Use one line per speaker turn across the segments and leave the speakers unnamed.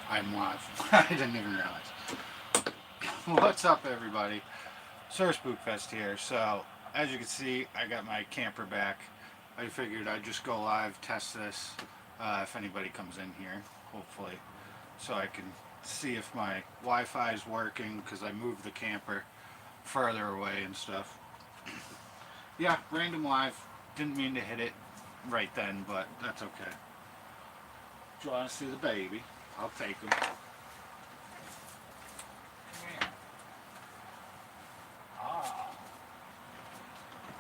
I'm live. I didn't even realize. What's up, everybody? SrSpookfest here. So, as you can see, I got my camper back. I figured I'd just go live, test this, if anybody comes in here, hopefully, so I can see if my Wi-Fi is working, because I moved the camper further away and stuff. Yeah, random live. Didn't mean to hit it right then, but that's okay. Do you want to see the baby? I'll take him. Ah.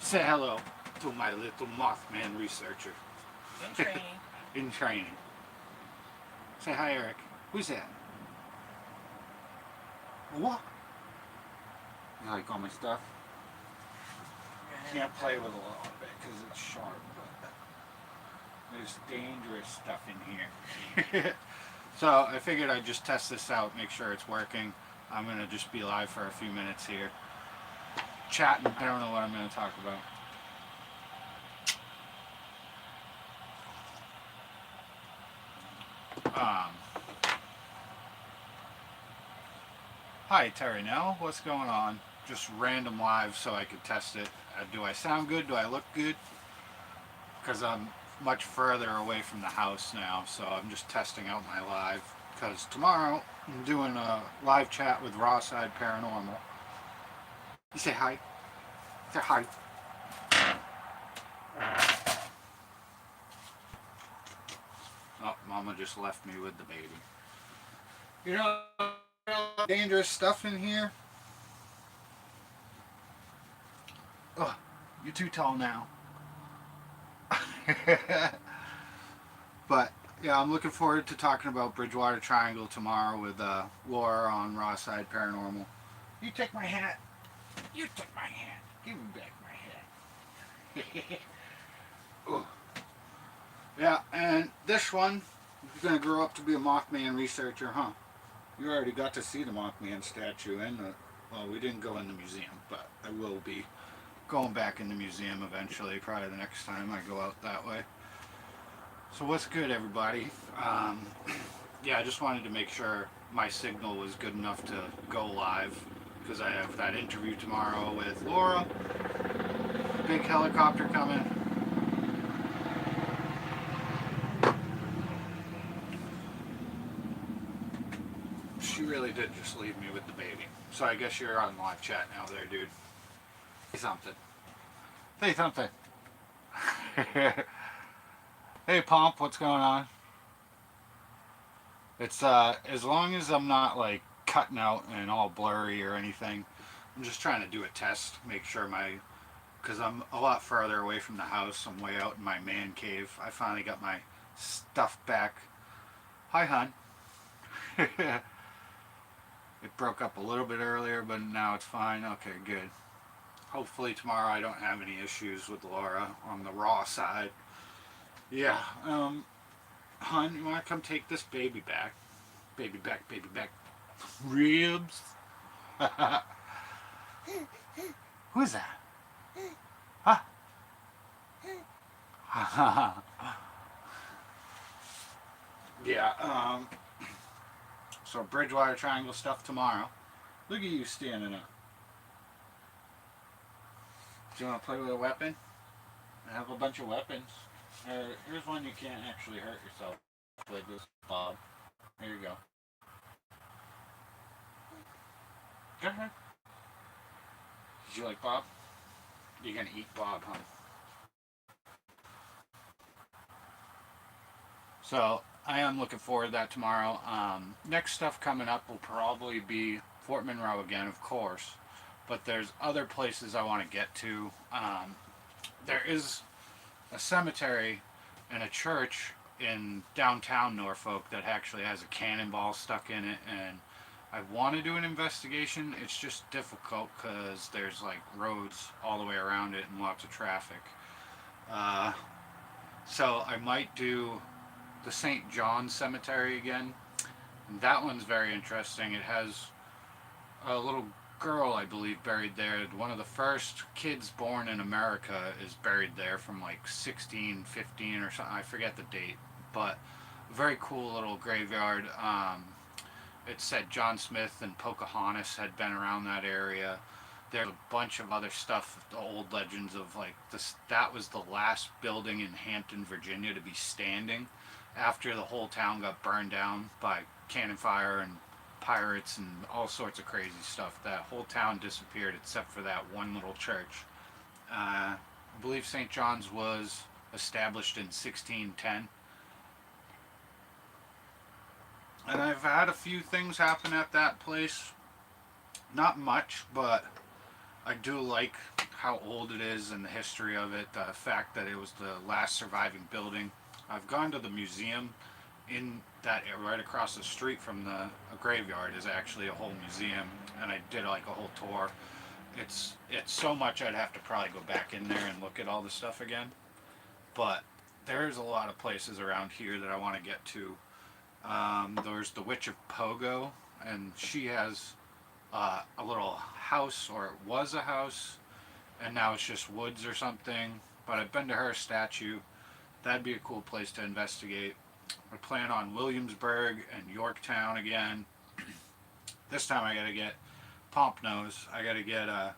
Say hello to my little Mothman researcher.
In training.
In training. Say hi, Eric. Who's that? What? You like all my stuff? Can't play with a lot of it because it's sharp, but there's dangerous stuff in here. So I figured I'd just test this out, make sure it's working. I'm going to just be live for a few minutes here. Chatting. I don't know what I'm going to talk about. Hi, Terry Nell. What's going on? Just random live so I could test it. Do I sound good? Do I look good? Because I'm much further away from the house now, so I'm just testing out my live. Because tomorrow I'm doing a live chat with Rawside Paranormal. You say hi. Say hi. Oh, Mama just left me with the baby. You know, dangerous stuff in here. Oh, you're too tall now. But yeah, I'm looking forward to talking about Bridgewater Triangle tomorrow with Laura on Rawside Paranormal. You take my hat. You took my hat. Give me back my hat. Oh. Yeah, and this one is going to grow up to be a Mothman researcher, huh? You already got to see the Mothman statue in the... Well, we didn't go in the museum, but I will be going back in the museum eventually, probably the next time I go out that way. So what's good, everybody? Yeah, I just wanted to make sure my signal was good enough to go live, because I have that interview tomorrow with Laura. Big helicopter coming. She really did just leave me with the baby. So I guess you're on live chat now there, dude. Say something. Say something. Hey, Pomp, what's going on? It's, as long as I'm not, like, cutting out and all blurry or anything, I'm just trying to do a test, make sure because I'm a lot further away from the house, I'm way out in my man cave. I finally got my stuff back. Hi, hon. It broke up a little bit earlier, but now it's fine. Okay, good. Hopefully tomorrow I don't have any issues with Laura on the raw side. Yeah, hon, you want to come take this baby back? Baby back, baby back. Ribs. Who is that? Huh? Yeah, so Bridgewater Triangle stuff tomorrow. Look at you standing up. Do you want to play with a weapon? I have a bunch of weapons. Here's one you can't actually hurt yourself with. This Bob. Here you go. Go ahead. Did you like Bob? You're gonna eat Bob, huh? So I am looking forward to that tomorrow. Next stuff coming up will probably be Fort Monroe again, of course. But there's other places I want to get to. There is a cemetery and a church in downtown Norfolk that actually has a cannonball stuck in it, and I want to do an investigation. It's just difficult because there's like roads all the way around it and lots of traffic. So I might do the St. John Cemetery again. And that one's very interesting. It has a little girl, I believe, buried there. One of the first kids born in America is buried there from like 1615 or something. I forget the date, but very cool little graveyard. It said John Smith and Pocahontas had been around that area. There's a bunch of other stuff, the old legends of like this. That was the last building in Hampton, Virginia, to be standing after the whole town got burned down by cannon fire and pirates and all sorts of crazy stuff. That whole town disappeared except for that one little church. I believe St. John's was established in 1610. And I've had a few things happen at that place. Not much, but I do like how old it is and the history of it. The fact that it was the last surviving building. I've gone to the museum in that right across the street from the graveyard is actually a whole museum, and I did like a whole tour. It's so much I'd have to probably go back in there and look at all the stuff again. But there's a lot of places around here that I want to get to. There's the Witch of Pogo, and she has a little house, or it was a house, and now it's just woods or something. But I've been to her statue. That'd be a cool place to investigate. I plan on Williamsburg and Yorktown again. This time I gotta get Pompnos. I gotta get a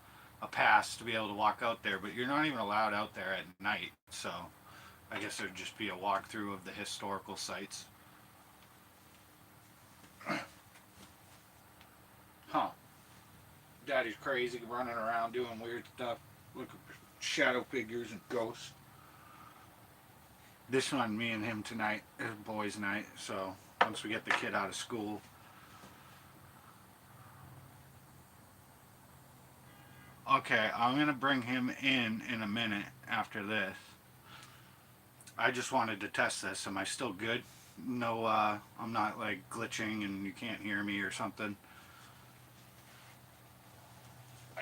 pass to be able to walk out there, but you're not even allowed out there at night, so I guess there'd just be a walkthrough of the historical sites. Huh. Daddy's crazy, running around doing weird stuff. Look at shadow figures and ghosts. This one, me and him tonight, is boys' night, so once we get the kid out of school. Okay, I'm going to bring him in a minute after this. I just wanted to test this. Am I still good? No, I'm not like glitching and you can't hear me or something.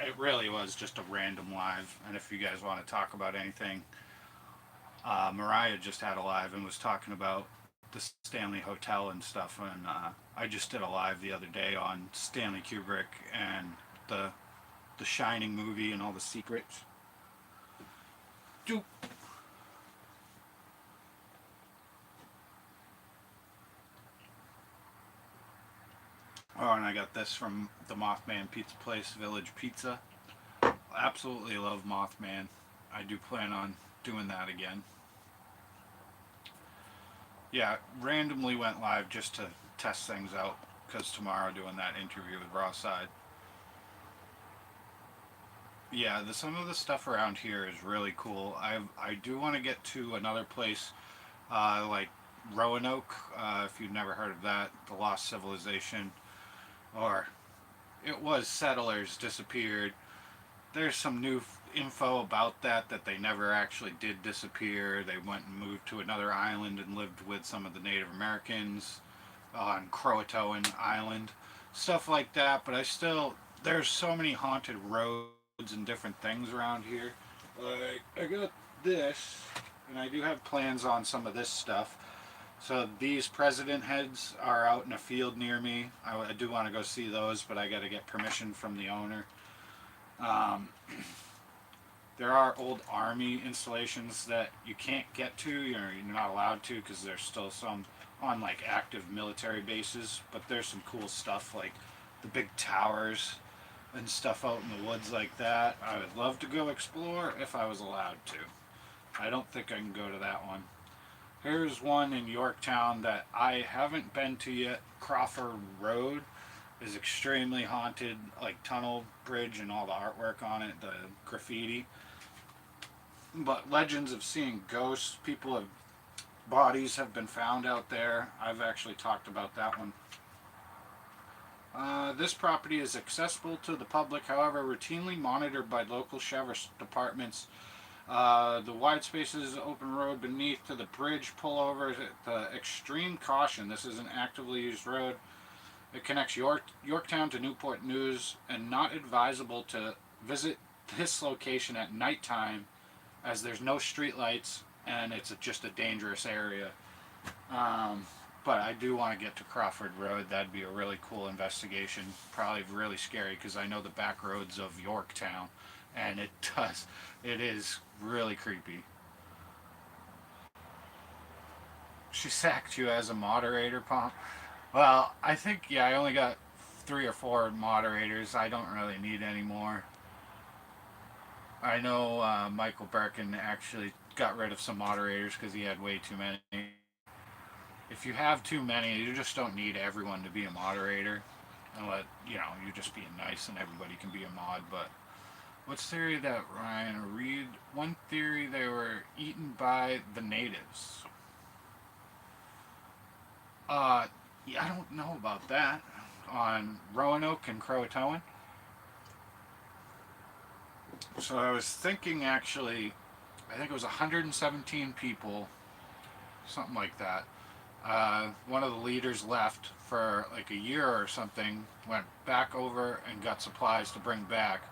It really was just a random live, and if you guys want to talk about anything, Mariah just had a live and was talking about the Stanley Hotel and stuff, and I just did a live the other day on Stanley Kubrick and the Shining movie and all the secrets. Doop. Oh, and I got this from the Mothman Pizza Place, Village Pizza. Absolutely love Mothman. I do plan on doing that again. Yeah, randomly went live just to test things out because tomorrow doing that interview with Raw Side. Yeah, some of the stuff around here is really cool. I do want to get to another place like Roanoke, if you've never heard of that, the Lost Civilization, or it was settlers disappeared. There's some new info about that they never actually did disappear. They went and moved to another island and lived with some of the Native Americans on Croatoan Island, stuff like that. But there's so many haunted roads and different things around here. Like, I got this, and I do have plans on some of this stuff. So these president heads are out in a field near me. I do want to go see those, but I got to get permission from the owner. Um, there are old army installations that you can't get to, you're not allowed to because there's still some on like active military bases, but there's some cool stuff like the big towers and stuff out in the woods like that. I would love to go explore if I was allowed to. I don't think I can go to that one. Here's one in Yorktown that I haven't been to yet. Crawford Road is extremely haunted, like tunnel bridge and all the artwork on it, the graffiti. But legends of seeing ghosts, bodies have been found out there. I've actually talked about that one. This property is accessible to the public, however, routinely monitored by local sheriff's departments. The wide spaces, open road beneath to the bridge pullover, the extreme caution. This is an actively used road. It connects Yorktown to Newport News, and not advisable to visit this location at nighttime as there's no street lights and it's just a dangerous area. But I do want to get to Crawford Road. That'd be a really cool investigation. Probably really scary because I know the back roads of Yorktown, and it is really creepy. She sacked you as a moderator, Pomp. Well, I think, yeah, I only got 3 or 4 moderators. I don't really need any more. I know Michael Birkin actually got rid of some moderators because he had way too many. If you have too many, you just don't need everyone to be a moderator. And let, you're just being nice and everybody can be a mod. But what's theory that Ryan Reed? One theory they were eaten by the natives. Yeah, I don't know about that. On Roanoke and Croatoan. So I was thinking actually, I think it was 117 people, something like that. One of the leaders left for like a year or something, went back over and got supplies to bring back,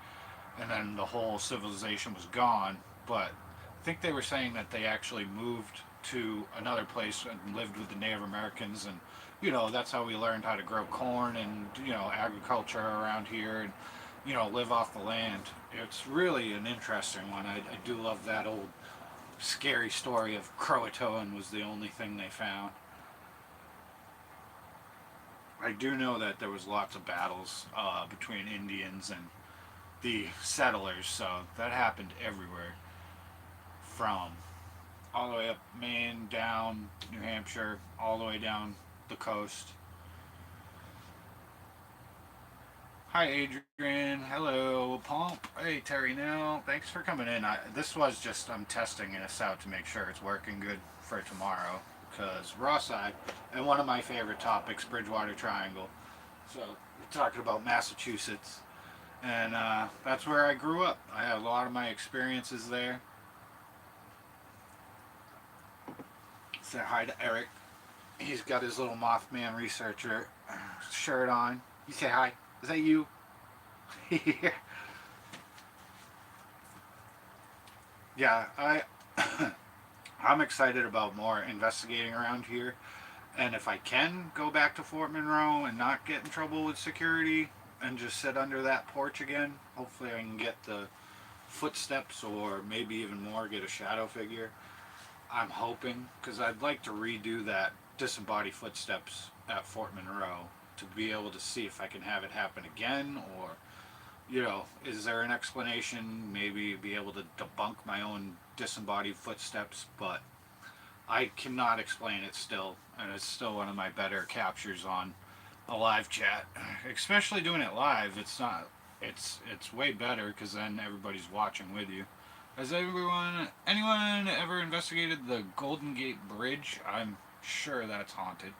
and then the whole civilization was gone. But I think they were saying that they actually moved to another place and lived with the Native Americans, and that's how we learned how to grow corn and agriculture around here, and live off the land. It's really an interesting one. I do love that old scary story of Croatoan was the only thing they found. I do know that there was lots of battles between Indians and the settlers, so that happened everywhere, from all the way up Maine, down New Hampshire, all the way down the coast. Hi, Adrian. Hello, Pomp. Hey, Terry. Now, thanks for coming in. This was just I'm testing this out to make sure it's working good for tomorrow. Because raw side, and one of my favorite topics, Bridgewater Triangle. So we're talking about Massachusetts, and that's where I grew up. I had a lot of my experiences there. Say hi to Eric. He's got his little Mothman researcher shirt on. You say hi. Is that you? Yeah, I'm excited about more investigating around here. And if I can go back to Fort Monroe and not get in trouble with security and just sit under that porch again, hopefully I can get the footsteps or maybe even more, get a shadow figure. I'm hoping, because I'd like to redo that disembodied footsteps at Fort Monroe to be able to see if I can have it happen again, or is there an explanation? Maybe be able to debunk my own disembodied footsteps, but I cannot explain it still, and it's still one of my better captures on a live chat. Especially doing it live, it's not. It's way better because then everybody's watching with you. Has anyone ever investigated the Golden Gate Bridge? I'm sure that's haunted.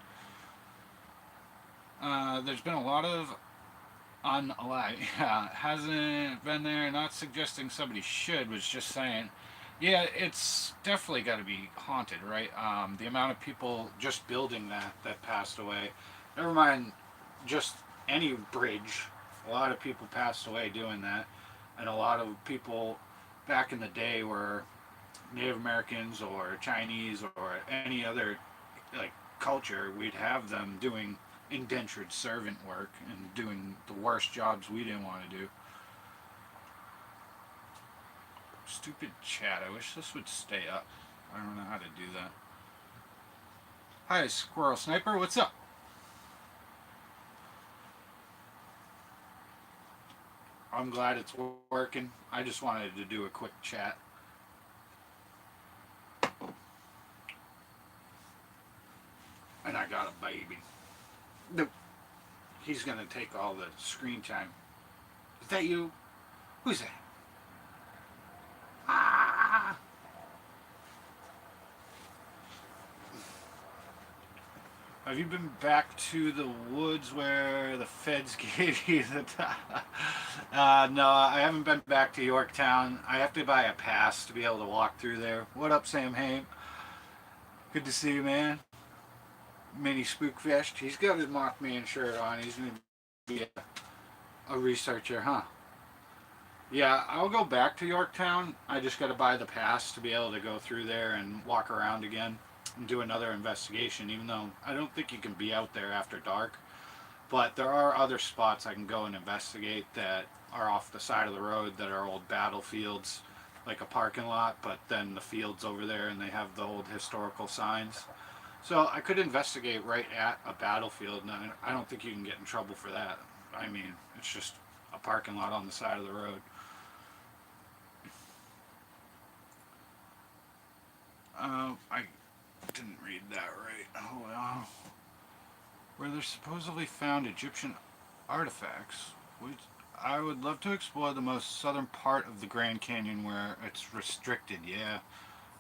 There's been a lot of unalive. Yeah, hasn't been there. Not suggesting somebody should. Was just saying. Yeah, it's definitely got to be haunted, right? The amount of people just building that passed away. Never mind, just any bridge. A lot of people passed away doing that, and a lot of people back in the day were Native Americans or Chinese or any other like culture. We'd have them doing indentured servant work and doing the worst jobs we didn't want to do. Stupid chat. I wish this would stay up. I don't know how to do that. Hi, Squirrel Sniper. What's up? I'm glad it's working. I just wanted to do a quick chat. And I got a baby. Nope. He's going to take all the screen time. Is that you? Who's that? Ah! Have you been back to the woods where the feds gave you the no, I haven't been back to Yorktown. I have to buy a pass to be able to walk through there. What up, Sam Hain? Good to see you, man. Mini SrSpookfest. He's got his Mothman shirt on. He's going to be a researcher, huh? Yeah, I'll go back to Yorktown. I just got to buy the pass to be able to go through there and walk around again and do another investigation, even though I don't think you can be out there after dark. But there are other spots I can go and investigate that are off the side of the road that are old battlefields, like a parking lot, but then the fields over there and they have the old historical signs. So I could investigate right at a battlefield, and I don't think you can get in trouble for that. I mean, it's just a parking lot on the side of the road. I didn't read that right. Hold on. Where they're supposedly found Egyptian artifacts. I would love to explore the most southern part of the Grand Canyon where it's restricted. Yeah.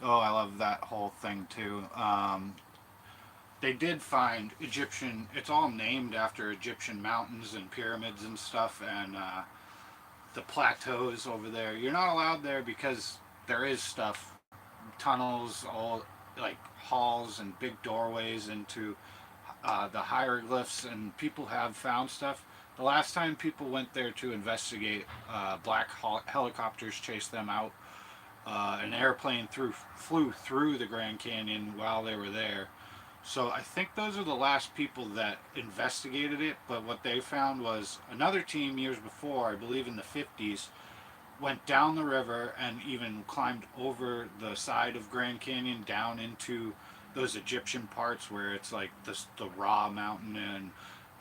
Oh, I love that whole thing too. They did find Egyptian. It's all named after Egyptian mountains and pyramids and stuff, and the plateaus over there. You're not allowed there because there is stuff, tunnels, all like halls and big doorways into the hieroglyphs, and people have found stuff. The last time people went there to investigate, black helicopters chased them out. An airplane flew through the Grand Canyon while they were there. So I think those are the last people that investigated it. But what they found was another team years before, I believe in the 50s, went down the river and even climbed over the side of Grand Canyon down into those Egyptian parts where it's like the Ra mountain and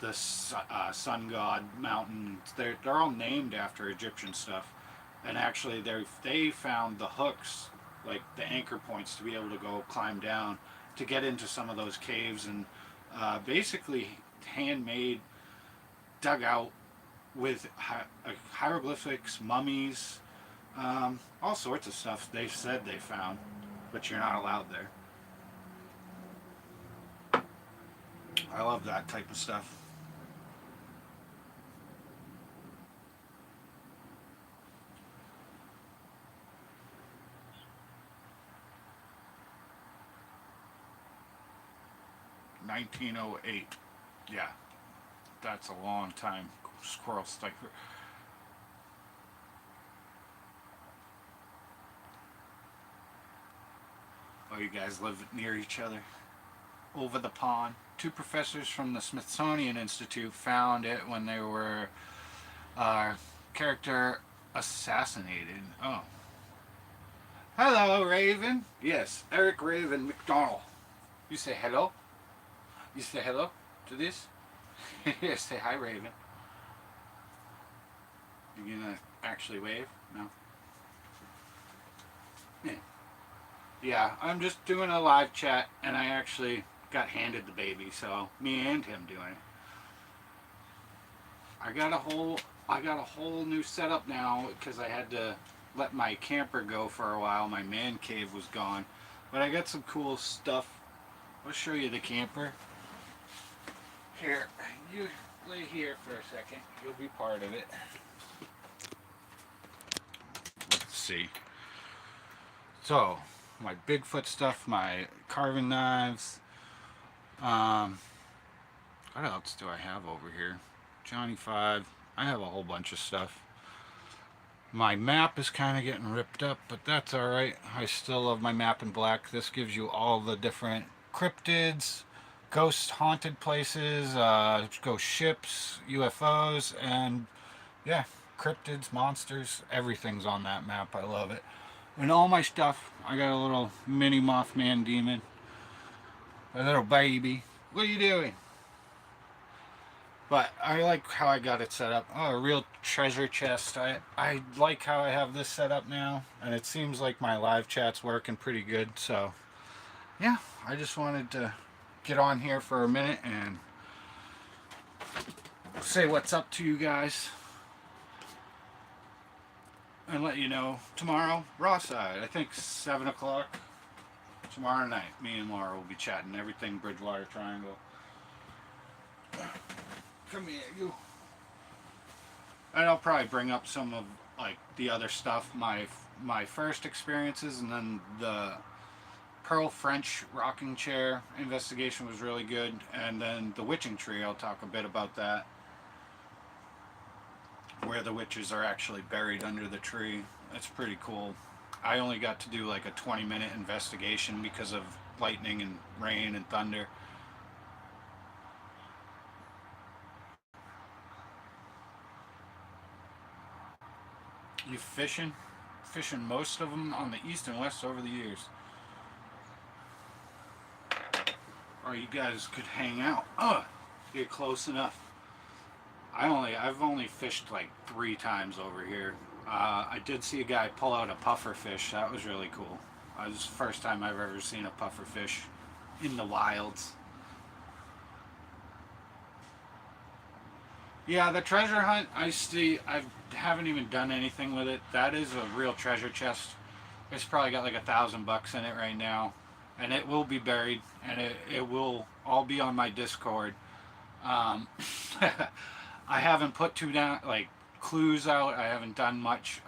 the sun god mountain. They're all named after Egyptian stuff, and actually they found the hooks, like the anchor points, to be able to go climb down to get into some of those caves, and basically handmade, dug out with hieroglyphics, mummies, all sorts of stuff they said they found, but you're not allowed there. I love that type of stuff. (1908). Yeah, that's a long time. Squirrel Sticker. Oh, you guys live near each other? Over the pond. Two professors from the Smithsonian Institute found it when they were character assassinated. Oh. Hello, Raven. Yes, Eric Raven McDonald. You say hello? You say hello to this? Yes, say hi, Raven. You gonna actually wave? No? Yeah. Yeah, I'm just doing a live chat, and I actually got handed the baby, so me and him doing it. I got a whole new setup now because I had to let my camper go for a while. My man cave was gone, but I got some cool stuff. I'll show you the camper. Here, you lay here for a second. You'll be part of it. Let's see. So, my Bigfoot stuff, my carving knives. What else do I have over here? Johnny 5. I have a whole bunch of stuff. My map is kind of getting ripped up, but that's alright. I still love my map in black. This gives you all the different cryptids, ghost haunted places, ghost ships, UFOs, and yeah, cryptids, monsters, everything's on that map. I love it. And all my stuff, I got a little mini Mothman demon, a little baby. What are you doing? But I like how I got it set up. Oh, a real treasure chest. I like how I have this set up now, and it seems like my live chat's working pretty good. So yeah, I just wanted to get on here for a minute and say what's up to you guys, and let you know tomorrow, Raw Side. I think 7 o'clock tomorrow night. Me and Laura will be chatting everything Bridgewater Triangle. Come here, you. And I'll probably bring up some of like the other stuff, my first experiences, and then the Pearl French rocking chair investigation was really good, and then the witching tree. I'll talk a bit about that, where the witches are actually buried under the tree. That's pretty cool. I only got to do like a 20-minute investigation because of lightning and rain and thunder. You fishing? Fishing most of them on the east and west over the years. you guys could hang out. Ugh, get close enough. I've only fished like 3 times over here. I did see a guy pull out a puffer fish. That was really cool. That was the first time I've ever seen a puffer fish in the wilds. Yeah, the treasure hunt, I haven't even done anything with it. That is a real treasure chest. It's probably got like $1,000 in it right now. And it will be buried, and it will all be on my Discord. Um, I haven't put two down, like, clues out. I haven't done much.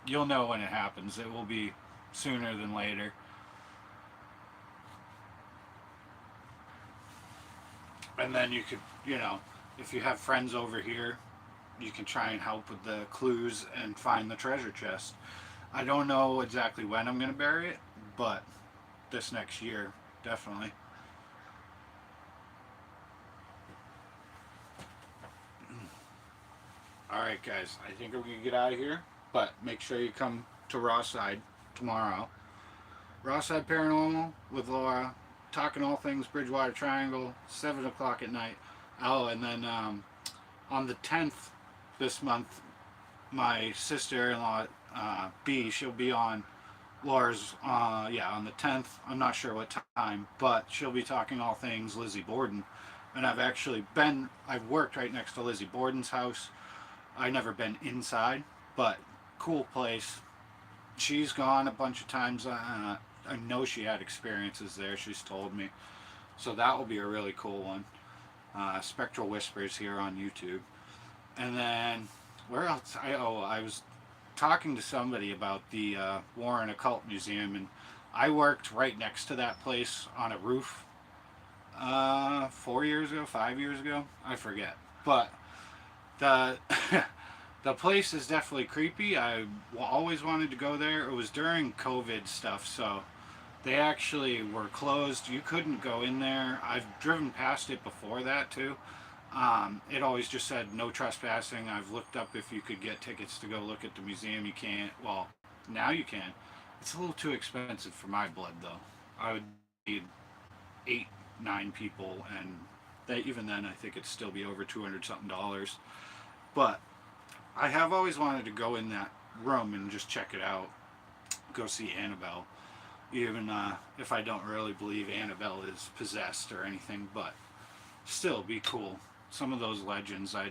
You'll know when it happens. It will be sooner than later. And then you could, if you have friends over here, you can try and help with the clues and find the treasure chest. I don't know exactly when I'm going to bury it, but this next year, definitely. Alright guys, I think I'm going to get out of here, but make sure you come to Rawside tomorrow. Rawside Paranormal with Laura, talking all things Bridgewater Triangle, 7 o'clock at night. Oh, and then on the 10th this month, my sister-in-law, B, she'll be on Laura's, on the 10th. I'm not sure what time, but she'll be talking all things Lizzie Borden. And I've worked right next to Lizzie Borden's house. I've never been inside, but cool place. She's gone a bunch of times. I know she had experiences there, she's told me. So that will be a really cool one. Spectral Whispers here on YouTube. And then, where else? I was talking to somebody about the Warren Occult Museum, and I worked right next to that place on a roof 4 years ago, 5 years ago, I forget. But the the place is definitely creepy. I always wanted to go there. It was during COVID stuff, so they actually were closed. You couldn't go in there. I've driven past it before that too. It always just said no trespassing. I've looked up if you could get tickets to go look at the museum. You can't. Well, now you can. It's a little too expensive for my blood, though. I would need 8, 9 people, and even then, I think it'd still be over $200 something. But I have always wanted to go in that room and just check it out. Go see Annabelle, even if I don't really believe Annabelle is possessed or anything, but still be cool. Some of those legends, I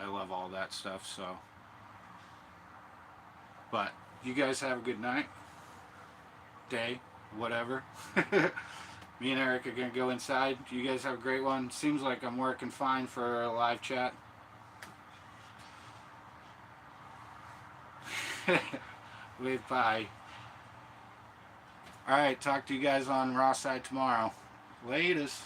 love all that stuff. So, but you guys have a good night, day, whatever. Me and Eric are gonna go inside. You guys have a great one. Seems like I'm working fine for a live chat. Wait, bye. Alright, talk to you guys on Rawside tomorrow. Latest.